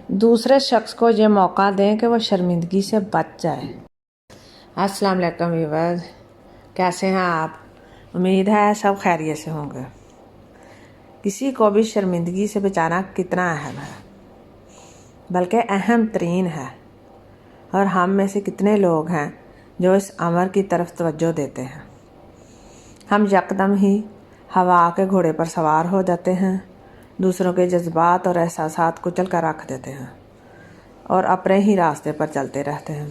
دوسرے شخص کو یہ موقع دیں کہ وہ شرمندگی سے بچ جائے۔ السلام علیکم ویورز، کیسے ہیں آپ؟ امید ہے سب خیریت سے ہوں گے۔ کسی کو بھی شرمندگی سے بچانا کتنا اہم ہے، بلکہ اہم ترین ہے، اور ہم میں سے کتنے لوگ ہیں جو اس امر کی طرف توجہ دیتے ہیں۔ ہم یکدم ہی ہوا کے گھوڑے پر سوار ہو جاتے ہیں، دوسروں کے جذبات اور احساسات کچل کر رکھ دیتے ہیں اور اپنے ہی راستے پر چلتے رہتے ہیں۔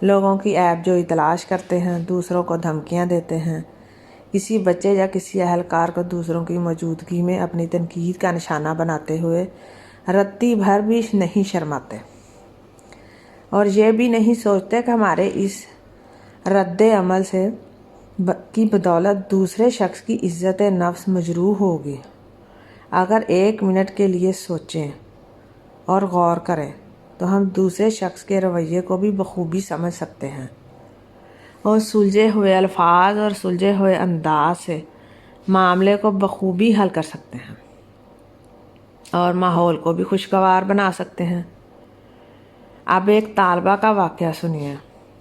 لوگوں کی عیب جوئی تلاش کرتے ہیں، دوسروں کو دھمکیاں دیتے ہیں، کسی بچے یا کسی اہلکار کو دوسروں کی موجودگی میں اپنی تنقید کا نشانہ بناتے ہوئے رتی بھر بھی نہیں شرماتے، اور یہ بھی نہیں سوچتے کہ ہمارے اس رد عمل کی بدولت دوسرے شخص کی عزت نفس مجروح ہوگی۔ اگر ایک منٹ کے لیے سوچیں اور غور کریں تو ہم دوسرے شخص کے رویے کو بھی بخوبی سمجھ سکتے ہیں، اور سلجھے ہوئے الفاظ اور سلجھے ہوئے انداز سے معاملے کو بخوبی حل کر سکتے ہیں اور ماحول کو بھی خوشگوار بنا سکتے ہیں۔ اب ایک طالبہ کا واقعہ سنیے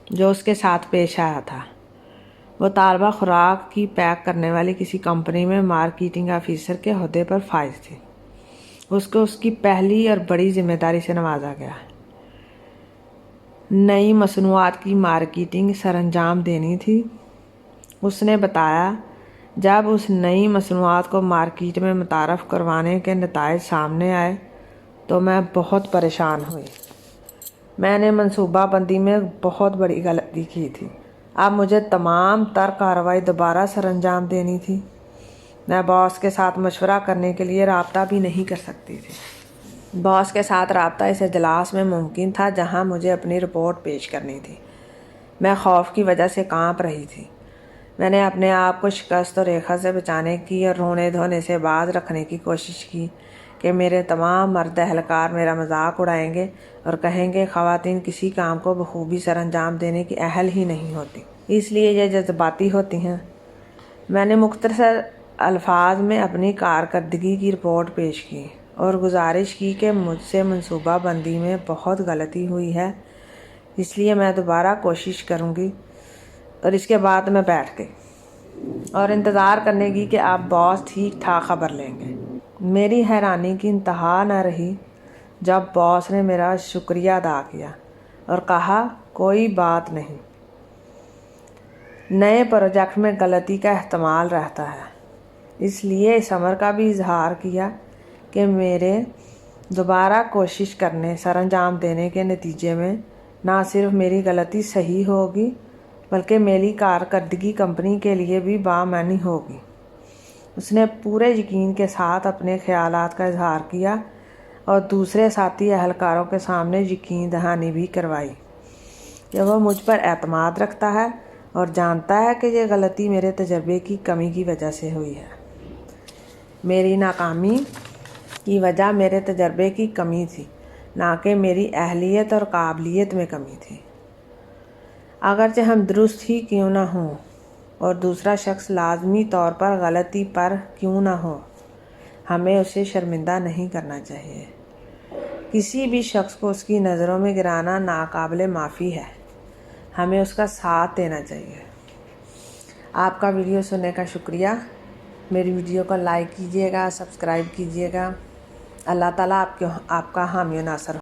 جو اس کے ساتھ پیش آیا تھا۔ وہ طالبہ خوراک کی پیک کرنے والی کسی کمپنی میں مارکیٹنگ آفیسر کے عہدے پر فائز تھی۔ اس کو اس کی پہلی اور بڑی ذمہ داری سے نوازا گیا۔ نئی مصنوعات کی مارکیٹنگ سر انجام دینی تھی۔ اس نے بتایا، جب اس نئی مصنوعات کو مارکیٹ میں متعارف کروانے کے نتائج سامنے آئے تو میں بہت پریشان ہوئی۔ میں نے منصوبہ بندی میں بہت بڑی غلطی کی تھی۔ اب مجھے تمام تر کارروائی دوبارہ سر انجام دینی تھی۔ میں باس کے ساتھ مشورہ کرنے کے لیے رابطہ بھی نہیں کر سکتی تھی۔ باس کے ساتھ رابطہ اس اجلاس میں ممکن تھا جہاں مجھے اپنی رپورٹ پیش کرنی تھی۔ میں خوف کی وجہ سے کانپ رہی تھی۔ میں نے اپنے آپ کو شکست اور ریکھا سے بچانے کی اور رونے دھونے سے باز رکھنے کی کوشش کی کہ میرے تمام مرد اہلکار میرا مذاق اڑائیں گے اور کہیں گے خواتین کسی کام کو بخوبی سر انجام دینے کی اہل ہی نہیں ہوتی، اس لیے یہ جذباتی ہوتی ہیں۔ میں نے مختصر الفاظ میں اپنی کارکردگی کی رپورٹ پیش کی اور گزارش کی کہ مجھ سے منصوبہ بندی میں بہت غلطی ہوئی ہے، اس لیے میں دوبارہ کوشش کروں گی۔ اور اس کے بعد میں بیٹھ گئی اور انتظار کرنے کی کہ اب باس ٹھیک ٹھاک خبر لیں گے۔ میری حیرانی کی انتہا نہ رہی جب باس نے میرا شکریہ ادا کیا اور کہا، کوئی بات نہیں، نئے پروجیکٹ میں غلطی کا احتمال رہتا ہے، اس لیے اس امر کا بھی اظہار کیا کہ میرے دوبارہ کوشش کرنے سر انجام دینے کے نتیجے میں نہ صرف میری غلطی صحیح ہوگی بلکہ میری کارکردگی کمپنی کے لیے بھی بامعنی ہوگی۔ اس نے پورے یقین کے ساتھ اپنے خیالات کا اظہار کیا اور دوسرے ساتھی اہلکاروں کے سامنے یقین دہانی بھی کروائی کہ وہ مجھ پر اعتماد رکھتا ہے اور جانتا ہے کہ یہ غلطی میرے تجربے کی کمی کی وجہ سے ہوئی ہے۔ میری ناکامی کی وجہ میرے تجربے کی کمی تھی، نہ کہ میری اہلیت اور قابلیت میں کمی تھی۔ اگرچہ ہم درست ہی کیوں نہ ہوں اور دوسرا شخص لازمی طور پر غلطی پر کیوں نہ ہو، ہمیں اسے شرمندہ نہیں کرنا چاہیے۔ کسی بھی شخص کو اس کی نظروں میں گرانا ناقابل معافی ہے، ہمیں اس کا ساتھ دینا چاہیے۔ آپ کا ویڈیو سننے کا شکریہ۔ میری ویڈیو کو لائک کیجیے گا، سبسکرائب کیجیے گا۔ اللہ تعالیٰ آپ کا حامی و ناصر ہو۔